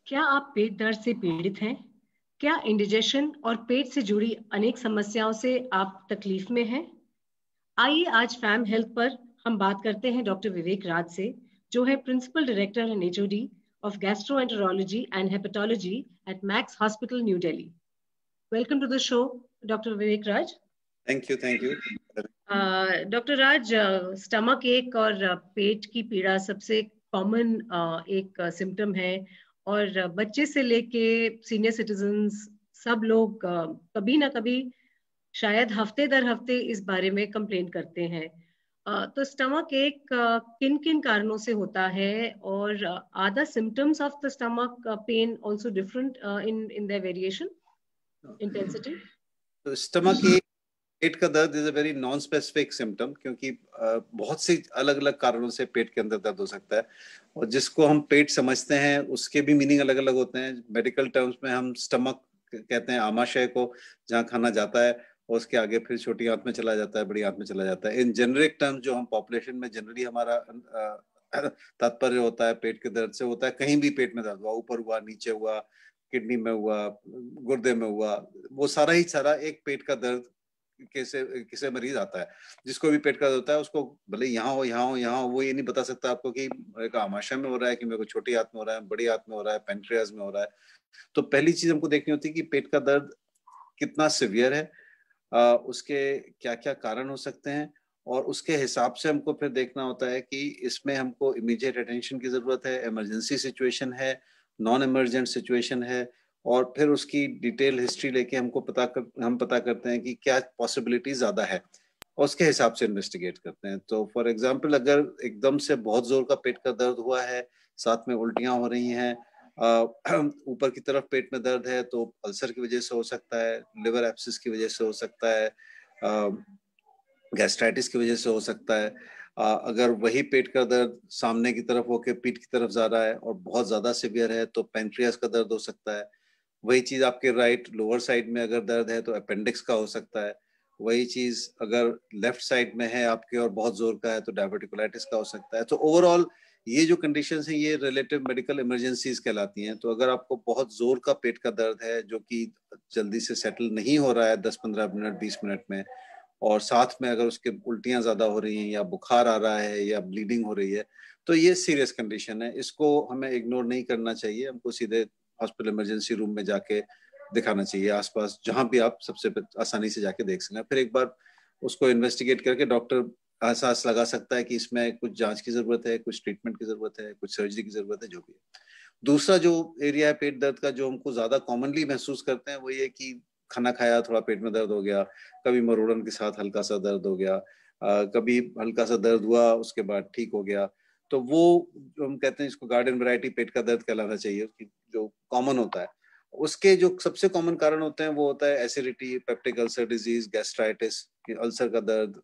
क्या आप पेट दर्द से पीड़ित हैं? क्या इंडिजेशन और पेट से जुड़ी अनेक समस्याओं से आप तकलीफ में हैं? आइए आज फैम हेल्थ पर हम बात करते हैं डॉक्टर विवेक राज से, जो है principal director and HOD of gastroenterology and hepatology at Max hospital New Delhi. Welcome to the show, doctor Vivek Raj. Thank you. Doctor Raj, stomach एक और पेट की पीड़ा सबसे कॉमन एक सिम्टम है, और बच्चे से लेके सीनियर सिटीजन्स सब लोग कभी ना कभी, शायद हफ्ते दर हफ्ते इस बारे में कंप्लेन करते हैं। तो स्टमक एक किन किन कारणों से होता है, और are the symptoms of the stomach pain also different in in the variation intensity? तो स्टमक पेट का दर्द is a very non specific symptom, क्योंकि बहुत से अलग अलग कारणों से पेट के अंदर दर्द हो सकता है, और जिसको हम पेट समझते हैं उसके भी मीनिंग अलग अलग होते हैं। मेडिकल टर्म्स में हम स्टमक कहते हैं आमाशय को, जहाँ खाना जाता है और उसके आगे फिर छोटी आंत में चला जाता है, बड़ी आंत में चला जाता है। इन जेनरिक टर्म्स जो हम पॉपुलेशन में जनरली हमारा तात्पर्य होता है पेट के दर्द से, होता है कहीं भी पेट में दर्द हुआ, ऊपर हुआ, नीचे हुआ, किडनी में हुआ, गुर्दे में हुआ, वो सारा ही सारा एक पेट का दर्द किसे मरीज आता है। जिसको भी पेट का दर्द होता है उसको भले यहाँ हो, यहाँ हो, यहाँ हो, वो ये नहीं बता सकता आपको कि मेरे को आमाशय में हो रहा है, कि मेरे को छोटी आंत में हो रहा है, बड़ी आंत में हो रहा है, पेनक्रियाज में हो रहा है। तो पहली चीज हमको देखनी होती है कि पेट का दर्द कितना सिवियर है, उसके क्या क्या कारण हो सकते हैं, और उसके हिसाब से हमको फिर देखना होता है कि इसमें हमको इमीडिएट अटेंशन की जरूरत है, इमरजेंसी सिचुएशन है, नॉन इमरजेंट सिचुएशन है, और फिर उसकी डिटेल हिस्ट्री लेके हम पता करते हैं कि क्या पॉसिबिलिटी ज्यादा है, और उसके हिसाब से इन्वेस्टिगेट करते हैं। तो फॉर एग्जांपल, अगर एकदम से बहुत जोर का पेट का दर्द हुआ है, साथ में उल्टियां हो रही हैं, ऊपर की तरफ पेट में दर्द है, तो अल्सर की वजह से हो सकता है, लिवर एब्सिस की वजह से हो सकता है, गैस्ट्राइटिस की वजह से हो सकता है। अगर वही पेट का दर्द सामने की तरफ होके पीठ की तरफ जा रहा है और बहुत ज्यादा सिवियर है, तो पेनक्रियास का दर्द हो सकता है। वही चीज आपके राइट लोअर साइड में अगर दर्द है तो अपेंडिक्स का हो सकता है। वही चीज अगर लेफ्ट साइड में है आपके और बहुत जोर का है तो डायबिटिकुलाइटिस का हो सकता है। तो ओवरऑल ये जो कंडीशंस हैं ये रिलेटिव मेडिकल इमरजेंसीज कहलाती हैं। तो अगर आपको बहुत जोर का पेट का दर्द है जो कि जल्दी से सेटल नहीं हो रहा है 10-15 मिनट 20 मिनट में, और साथ में अगर उसके उल्टियां ज्यादा हो रही हैं या बुखार आ रहा है या ब्लीडिंग हो रही है, तो ये सीरियस कंडीशन है। इसको हमें इग्नोर नहीं करना चाहिए, हमको सीधे हॉस्पिटल इमरजेंसी रूम में जाके दिखाना चाहिए, आसपास जहां भी आप सबसे आसानी से जाके देख सकें। फिर एक बार उसको इन्वेस्टिगेट करके डॉक्टर एहसास लगा सकता है कि इसमें कुछ जांच की जरूरत है, कुछ ट्रीटमेंट की जरूरत है, कुछ सर्जरी की जरूरत है, जो भी है। दूसरा जो एरिया है पेट दर्द का जो हमको ज्यादा कॉमनली महसूस करते हैं वो ये कि खाना खाया, थोड़ा पेट में दर्द हो गया, कभी मरोड़न के साथ हल्का सा दर्द हो गया, कभी हल्का सा दर्द हुआ उसके बाद ठीक हो गया। तो वो जो हम कहते हैं इसको गार्डन वैरायटी पेट का दर्द कहलाना चाहिए, उसकी जो कॉमन होता है। उसके जो सबसे कॉमन कारण होते हैं वो होता है acidity, peptic ulcer disease, gastritis, ulcer का दर्द,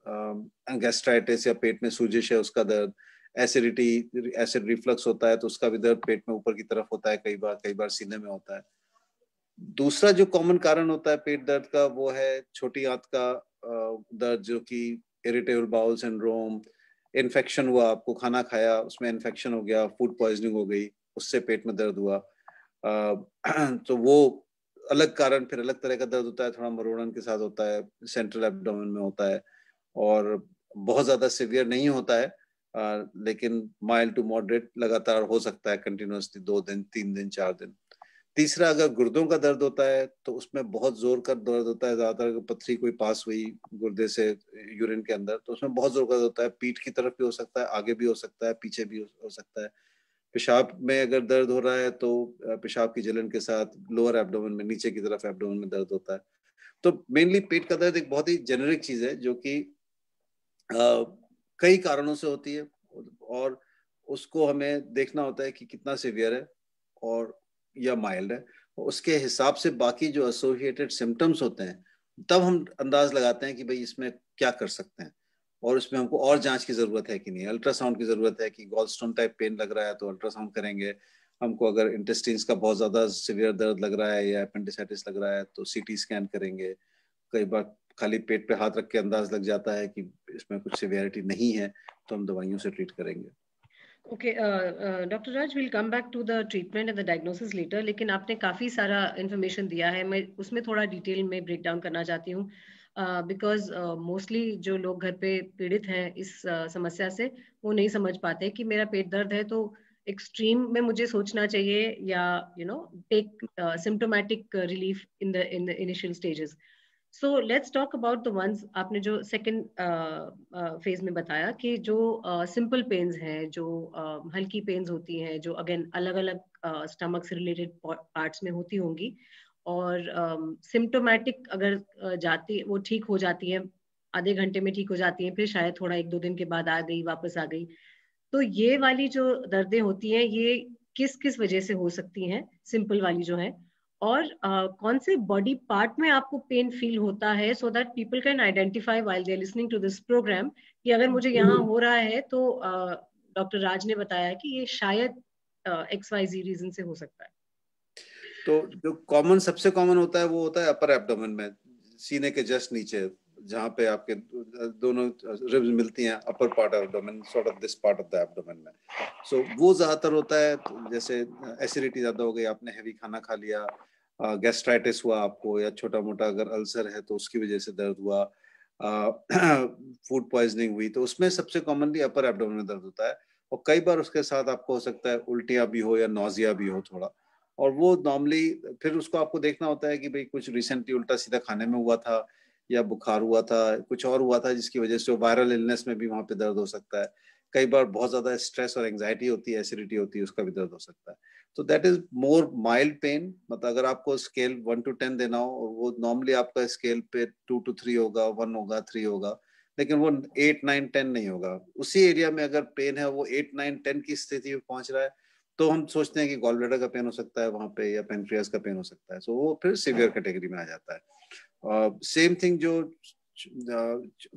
गैस्ट्राइटिस या पेट में सूजिश है उसका दर्द, एसिडिटी, एसिड रिफ्लक्स होता है तो उसका भी दर्द पेट में ऊपर की तरफ होता है, कई बार सीने में होता है। दूसरा जो कॉमन कारण होता है पेट दर्द का वो है छोटी आंत का दर्द, जो कि इरिटेबल बाउल सिंड्रोम, इन्फेक्शन हुआ, आपको खाना खाया उसमें इन्फेक्शन हो गया, फूड पॉइजनिंग हो गई, उससे पेट में दर्द हुआ। तो वो अलग कारण, फिर अलग तरह का दर्द होता है, थोड़ा मरोड़न के साथ होता है, सेंट्रल एब्डोमेन में होता है, और बहुत ज्यादा सिवियर नहीं होता है, लेकिन माइल्ड टू मॉडरेट लगातार हो सकता है, कंटिन्यूसली 2 दिन 3 दिन 4 दिन। तीसरा, अगर गुर्दों का दर्द होता है तो उसमें बहुत जोर का दर्द होता है, ज्यादातर पथरी कोई पास हुई गुर्दे से यूरिन के अंदर तो उसमें बहुत जोर का दर्द होता है। पीठ की तरफ भी हो सकता है, आगे भी हो सकता है, पीछे भी हो सकता है। पेशाब में अगर दर्द हो रहा है तो पेशाब की जलन के साथ लोअर एब्डोमेन में, नीचे की तरफ एब्डोमेन में दर्द होता है। तो मेनली पेट का दर्द एक बहुत ही जेनेरिक चीज है जो कि कई कारणों से होती है, और उसको हमें देखना होता है कि कितना सीवियर है और या माइल्ड है, और उसके हिसाब से बाकी जो एसोसिएटेड सिम्टम्स होते हैं तब हम अंदाज लगाते हैं कि भाई इसमें क्या कर सकते हैं, और उसमें हमको और जांच की जरूरत है कि नहीं, अल्ट्रासाउंड की जरूरत है कि गॉलस्टोन टाइप पेन लग रहा है तो अल्ट्रासाउंड करेंगे। हमको अगर इंटेस्टाइन्स का बहुत ज्यादा सीवियर दर्द लग रहा है या अपेंडिसाइटिस लग रहा है तो सीटी स्कैन करेंगे। कई बार खाली पेट पे हाथ रख के अंदाज लग जाता है कि इसमें कुछ सिवियरिटी नहीं है तो हम दवाइयों से ट्रीट करेंगे। Okay doctor Raj, will come back to the treatment and the diagnosis later, लेकिन आपने काफ़ी सारा इन्फॉर्मेशन दिया है, मैं उसमें थोड़ा डिटेल में ब्रेक डाउन करना चाहती हूँ, बिकॉज मोस्टली जो लोग घर पे पीड़ित हैं इस समस्या से, वो नहीं समझ पाते कि मेरा पेट दर्द है तो एक्सट्रीम में मुझे सोचना चाहिए या take symptomatic relief in the initial stages. So let's talk about the ones आपने जो सेकंड फेज में बताया कि जो सिंपल पेन्स हैं, जो हल्की पेन्स होती हैं, जो अगेन अलग अलग स्टमक से रिलेटेड पार्ट्स में होती होंगी, और सिम्टोमेटिक अगर जाती वो ठीक हो जाती है, आधे घंटे में ठीक हो जाती हैं, फिर शायद थोड़ा 1-2 दिन के बाद आ गई, वापस आ गई, तो ये वाली जो दर्दें होती हैं ये किस किस वजह से हो सकती हैं, सिंपल वाली जो है, और कौन से बॉडी पार्ट में आपको पेन फील होता है, so that people can identify while they are listening to this programme कि अगर मुझे यहाँ हो रहा है तो डॉक्टर राज ने बताया कि ये शायद XYZ रीजन से हो सकता है. तो जो कॉमन सबसे कॉमन होता है वो होता है अपर एब्डोमेन में, सीने के जस्ट नीचे, जहाँ पे आपके दोनों रिब्स मिलती हैं, upper part of abdomen, sort of this part of the abdomen में. सो वो ज्यादातर होता है. जैसे एसिडिटी ज्यादा हो गई, आपने हैवी खाना खा लिया, गैस्ट्राइटिस हुआ आपको, या छोटा मोटा अगर अल्सर है तो उसकी वजह से दर्द हुआ, फूड पॉइजनिंग हुई, तो उसमें सबसे कॉमनली अपर एब्डोमेन में दर्द होता है. और कई बार उसके साथ आपको हो सकता है उल्टियां भी हो या नौजिया भी हो थोड़ा. और वो नॉर्मली फिर उसको आपको देखना होता है कि भाई कुछ रिसेंटली उल्टा सीधा खाने में हुआ था, या बुखार हुआ था, कुछ और हुआ था जिसकी वजह से वायरल इलनेस में भी वहां पे दर्द हो सकता है. कई बार बहुत ज्यादा स्ट्रेस और एंजाइटी होती है, एसिडिटी होती है, उसका भी दर्द हो सकता है. तो that is more mild pain. मतलब अगर आपको स्केल 1 to 10 देना हो, और वो नॉर्मली आपका स्केल पे 2 to 3 होगा, 1 होगा, 3 होगा, लेकिन वो 8, 9, 10 नहीं होगा. उसी एरिया में अगर पेन है वो 8, 9, 10 की स्थिति में पहुंच रहा है, तो हम सोचते हैं कि गॉल ब्लैडर का पेन हो सकता है वहां पे, या पेनक्रियास का पेन हो सकता है. सो वो फिर सीवियर कैटेगरी में आ जाता है. सेम थिंग जो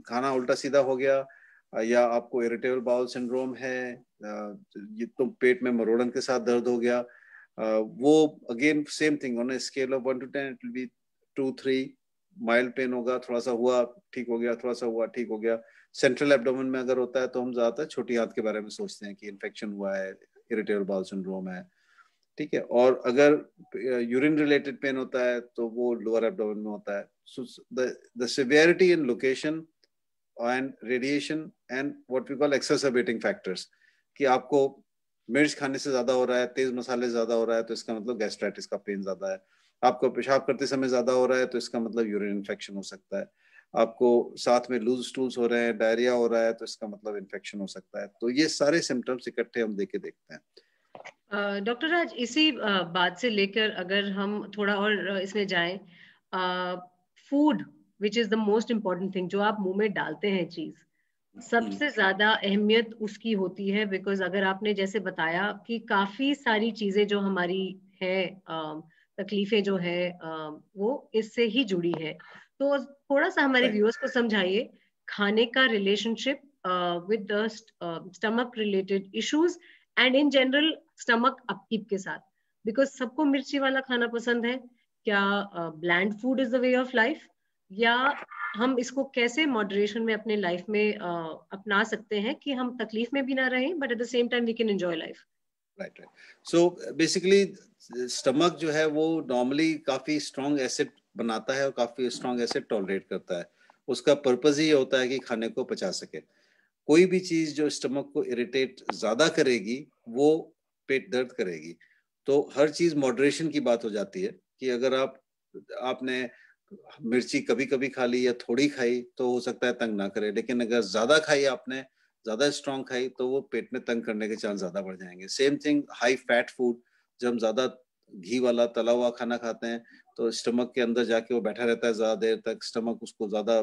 खाना उल्टा सीधा हो गया, या आपको इरिटेबल बाउल सिंड्रोम है, ये तो पेट में मरोड़न के साथ दर्द हो गया, वो again same thing, on scale of 1 to 10 it will be 2, 3. Mild pain होगा, थोड़ा सा हुआ ठीक हो गया, थोड़ा सा हुआ ठीक हो गया. सेंट्रल एब्डोमेन में अगर होता है तो हम ज्यादातर छोटी आंत के बारे में सोचते हैं कि इन्फेक्शन हुआ है, इरिटेबल बाउल सिंड्रोम है. ठीक है. और अगर यूरिन रिलेटेड पेन होता है तो वो लोअर एब्डोमेन में होता है. So the severity in location and radiation and what we call exacerbating factors, कि आपको मिर्च खाने से ज्यादा हो रहा है, तेज मसाले ज्यादा हो रहा है, तो इसका मतलब गैस्ट्राइटिस का पेन ज्यादा है. आपको पेशाब करते समय ज्यादा हो रहा है, तो इसका मतलब यूरिन इन्फेक्शन हो सकता है. आपको साथ में लूज स्टूल्स हो रहे हैं, डायरिया हो रहा है, तो इसका मतलब इन्फेक्शन हो सकता है. तो ये सारे सिम्टम्स इकट्ठे हम देके देखते हैं. डॉक्टर राज, इसी बात से लेकर अगर हम थोड़ा और इसमें जाएं, food which is the most important thing, जो आप मुंह में डालते हैं चीज, सबसे ज्यादा अहमियत उसकी होती है, बिकॉज अगर आपने जैसे बताया कि काफी सारी चीजें जो हमारी है, तकलीफें जो है, वो इससे ही जुड़ी है, तो थोड़ा सा हमारे राइट. व्यूअर्स को समझाइए खाने का relationship with the stomach related issues and in general stomach upkeep के साथ, बिकॉज सबको मिर्ची वाला खाना पसंद है. क्या bland food is the way of life, या हम इसको कैसे मॉडरेशन में अपने लाइफ में अपना सकते हैं कि हम तकलीफ में भी ना रहें, but at the same time we can enjoy life. Right, right. So basically stomach जो है वो नॉर्मली काफी स्ट्रॉन्ग एसिड बनाता है और काफी स्ट्रॉन्ग एसिड टॉलरेट करता है. उसका पर्पज ही होता है कि खाने को पचा सके. कोई भी चीज जो स्टमक को इरिटेट ज्यादा करेगी वो पेट दर्द करेगी. तो हर चीज मॉडरेशन की बात हो जाती है, कि अगर आपने मिर्ची कभी कभी खा ली या थोड़ी खाई तो हो सकता है तंग ना करे, लेकिन अगर ज्यादा खाई आपने, ज्यादा स्ट्रॉन्ग खाई, तो वो पेट में तंग करने के चांस ज्यादा बढ़ जाएंगे. Same thing high fat food, जब हम ज्यादा घी वाला तला हुआ खाना खाते हैं तो स्टमक के अंदर जाके वो बैठा रहता है ज्यादा देर तक, स्टमक उसको ज्यादा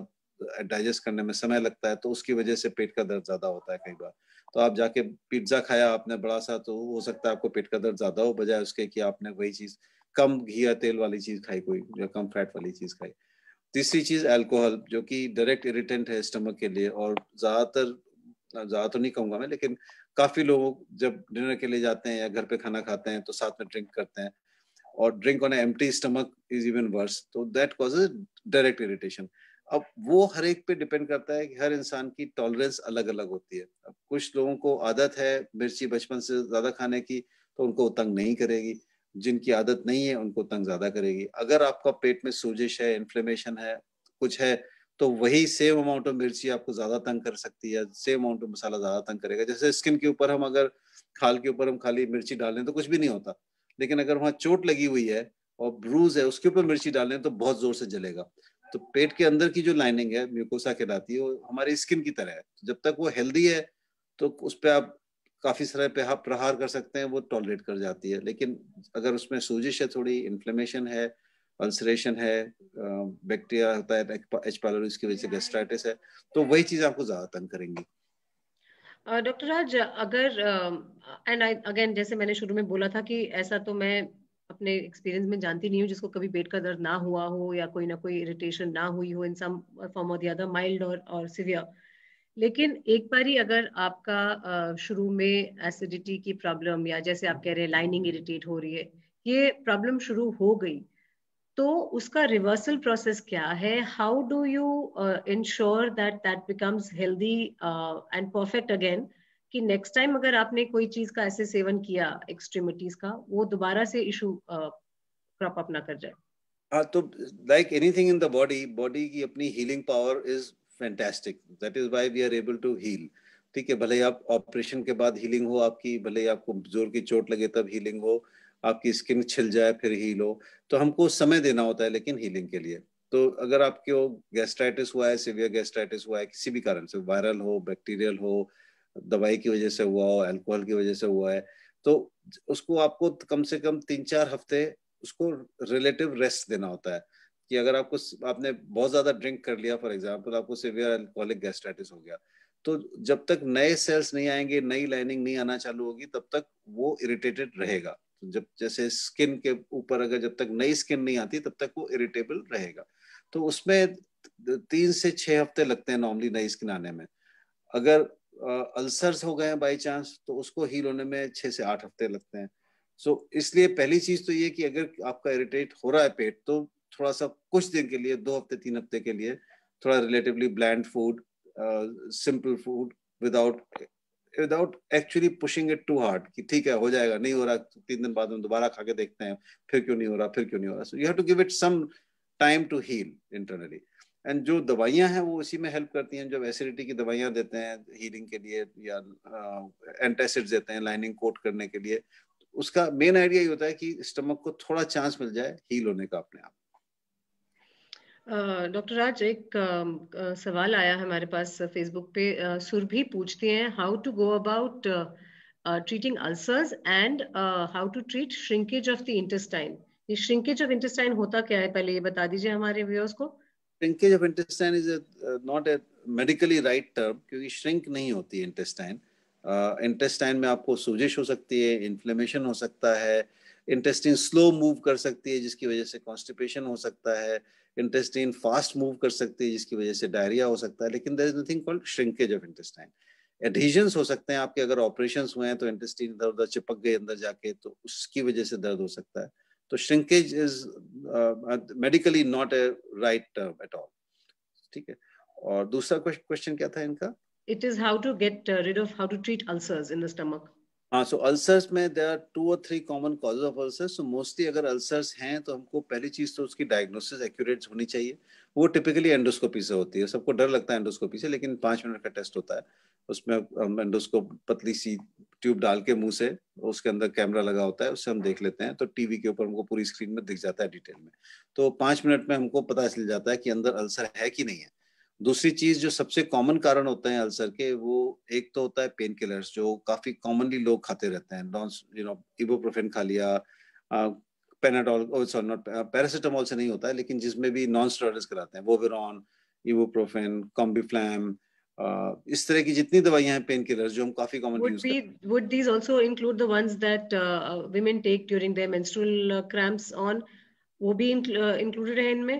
डाइजेस्ट करने में समय लगता है, तो उसकी वजह से पेट का दर्द ज्यादा होता है कई बार. तो आप जाके पिज्जा खाया आपने बड़ा सा, तो हो सकता है आपको पेट का दर्द ज्यादा हो, बजाय उसके कि आपने वही चीज कम घी या तेल वाली चीज खाई, कोई या कम फैट वाली चीज खाई. तीसरी चीज अल्कोहल, जो कि डायरेक्ट इरिटेंट है स्टमक के लिए, और ज्यादा तो नहीं कहूंगा मैं, लेकिन काफी लोग जब डिनर के लिए जाते हैं या घर पे खाना खाते हैं तो साथ में ड्रिंक करते हैं, और drink on empty stomach is even worse, तो दैट कॉजेज डायरेक्ट इरिटेशन. अब वो हर एक पे डिपेंड करता है कि हर इंसान की टॉलरेंस अलग अलग होती है। अब कुछ लोगों को आदत है मिर्ची बचपन से ज्यादा खाने की, तो उनको तंग नहीं करेगी। जिनकी आदत नहीं है उनको तंग ज्यादा करेगी। अगर आपका पेट में सूजिश है, इन्फ्लेमेशन है, कुछ है, तो वही सेम अमाउंट ऑफ मिर्ची आपको ज्यादा तंग कर सकती है, सेम अमाउंट ऑफ मसाला ज्यादा तंग करेगा। जैसे स्किन के ऊपर हम अगर खाल के ऊपर हम खाली मिर्ची डालें तो कुछ भी नहीं होता, लेकिन अगर वहां चोट लगी हुई है और ब्रूज है उसके ऊपर मिर्ची डालें तो बहुत जोर से जलेगा। तो पेट के अंदर की जो लाइनिंग है म्यूकोसा कहलाती है, वो हमारी स्किन की तरह है। जब तक वो हेल्दी है तो उस पर आप काफी सारे प्रहार कर सकते हैं, वो टॉलरेट कर जाती है। लेकिन अगर उसमें सूजिश है, थोड़ी इन्फ्लेमेशन है, अल्सरेशन है, बैक्टीरिया होता है एच पायलोरी, की वजह से गैस्ट्राइटिस है, तो वही चीज आपको ज्यादा तंग करेंगी। डॉक्टर राज, अगर एंड आई अगेन, जैसे मैंने शुरू में बोला था कि ऐसा तो मैं अपने एक्सपीरियंस में जानती नहीं हूँ जिसको कभी पेट का दर्द ना हुआ हो या कोई ना कोई इरिटेशन ना हुई हो इन सम फॉर्म और द अदर, माइल्ड और सिवियर। लेकिन एक बारी अगर आपका शुरू में एसिडिटी की प्रॉब्लम, या जैसे आप कह रहे हैं लाइनिंग इरिटेट हो रही है, ये प्रॉब्लम शुरू हो गई, तो उसका रिवर्सल प्रोसेस क्या है? How do you ensure that that becomes healthy and perfect again, कि नेक्स्ट टाइम अगर आपने कोई चीज का ऐसे सेवन किया एक्सट्रीमिटीज का, वो दोबारा से इशू क्रॉप अप ना कर जाए? हाँ, तो like anything in the body, body की अपनी healing power is fantastic, that is why we are able to heal. ठीक है, भले ही आप ऑपरेशन के बाद हीलिंग हो आपकी, भले ही आपको जोर की चोट लगे तब हीलिंग हो, आपकी स्किन छिल जाए फिर हील हो, तो हमको समय देना होता है लेकिन हीलिंग के लिए। तो अगर आपको गैस्ट्राइटिस हुआ है, सिवियर गैस्ट्राइटिस हुआ है किसी भी कारण से, वायरल हो, बैक्टीरियल हो, दवाई की वजह से हुआ हो, अल्कोहल की वजह से हुआ है, तो उसको आपको कम से कम 3-4 हफ्ते उसको रिलेटिव रेस्ट देना होता है। कि अगर आपको, आपने बहुत ज्यादा ड्रिंक कर लिया, फॉर एग्जांपल आपको सिवियर अल्कोहलिक गैस्ट्राइटिस हो गया, तो जब तक नए सेल्स नहीं आएंगे, नई लाइनिंग नहीं आना चालू होगी, तब तक वो इरिटेटेड रहेगा। तो जब जैसे स्किन के ऊपर अगर जब तक नई स्किन नहीं आती तब तक वो इरिटेबल रहेगा। तो उसमें 3 से 6 हफ्ते लगते हैं नॉर्मली नई स्किन आने में। अगर अल्सर्स हो गए हैं बाई चांस, तो उसको हील होने में 6 से 8 हफ्ते लगते हैं। सो इसलिए पहली चीज तो ये कि अगर आपका इरिटेट हो रहा है पेट, तो थोड़ा सा कुछ दिन के लिए, 2 हफ्ते 3 हफ्ते के लिए, थोड़ा relatively bland food, simple food, without without actually pushing it too hard, कि ठीक है हो जाएगा, नहीं हो रहा 3 दिन बाद हम दोबारा खा के देखते हैं, फिर क्यों नहीं हो रहा, फिर क्यों नहीं हो रहा। So you have to give it some time to heal internally. And जो दवाइयां हैं वो इसी में हेल्प करती हैं। जब एसिडिटी की दवाइयां देते हैं हीलिंग के लिए, या एंटासिड्स देते हैं लाइनिंग कोट करने के लिए, उसका मेन आइडिया ये होता है कि स्टमक को थोड़ा चांस मिल जाए हील होने का अपने आप। डॉक्टर राज, एक सवाल आया है हमारे पास फेसबुक पे। सुरभि पूछती हैं, how to go about treating ulcers and how to treat shrinkage of the intestine. ये श्रिंकेज ऑफ इंटेस्टाइन होता क्या है, पहले ये बता दीजिए हमारे व्यूअर्स को। Shrinkage of intestine is not a medically right term, क्योंकि श्रिंक नहीं होती है इंटेस्टाइन। इंटेस्टाइन में आपको सूजिश हो सकती है, इन्फ्लेमेशन हो सकता है, इंटेस्टाइन स्लो मूव कर सकती है जिसकी वजह से कॉन्स्टिपेशन हो सकता है, इंटेस्टाइन फास्ट मूव कर सकती है जिसकी वजह से डायरिया हो सकता है, लेकिन there is nothing called shrinkage of intestine. Adhesions हो सकते हैं आपके, अगर ऑपरेशंस हुए हैं तो इंटेस्टाइन इधर उधर चिपक गए अंदर जाके, तो उसकी वजह से दर्द हो सकता है। तो shrinkage is medically not a right term at all. ठीक है, और दूसरा क्वेश्चन क्या था इनका? It is how to get rid of, how to treat ulcers in the stomach. हाँ, सो अल्सर्स में देयर आर 2 और 3 common causes of ulcers. So mostly अगर अल्सर्स हैं तो हमको पहली चीज तो उसकी डायग्नोसिस एक्यूरेट होनी चाहिए। वो टिपिकली एंडोस्कोपी से होती है। सबको डर लगता है एंडोस्कोपी से, लेकिन 5 मिनट का टेस्ट होता है। उसमें हम एंडोस्कोप पतली सी ट्यूब डाल के मुंह से, उसके अंदर कैमरा लगा होता है, उससे हम देख लेते हैं, तो टीवी के ऊपर हमको पूरी स्क्रीन में दिख जाता है डिटेल में। तो 5 मिनट में हमको पता चल जाता है कि अंदर अल्सर है कि नहीं है। दूसरी चीज जो सबसे कॉमन कारण होते हैं अल्सर के, वो एक तो होता है पेन किलर्स, जो काफी कॉमनली लोग खाते रहते हैं। इबुप्रोफेन खा लिया, पेनाडोल, सॉरी नॉट पैरासिटामोल से नहीं होता है, लेकिन जिसमें भी नॉन स्टेरॉइड्स कराते हैं, वोवेरॉन, इबुप्रोफेन, कॉम्बिफ्लैम, इस तरह की जितनी दवाइयां हैं पेन किलर्स जो हम काफी कॉमनली यूज करते हैं। Would these also include the ones that women take during their menstrual cramps on? वो भी included है इनमें?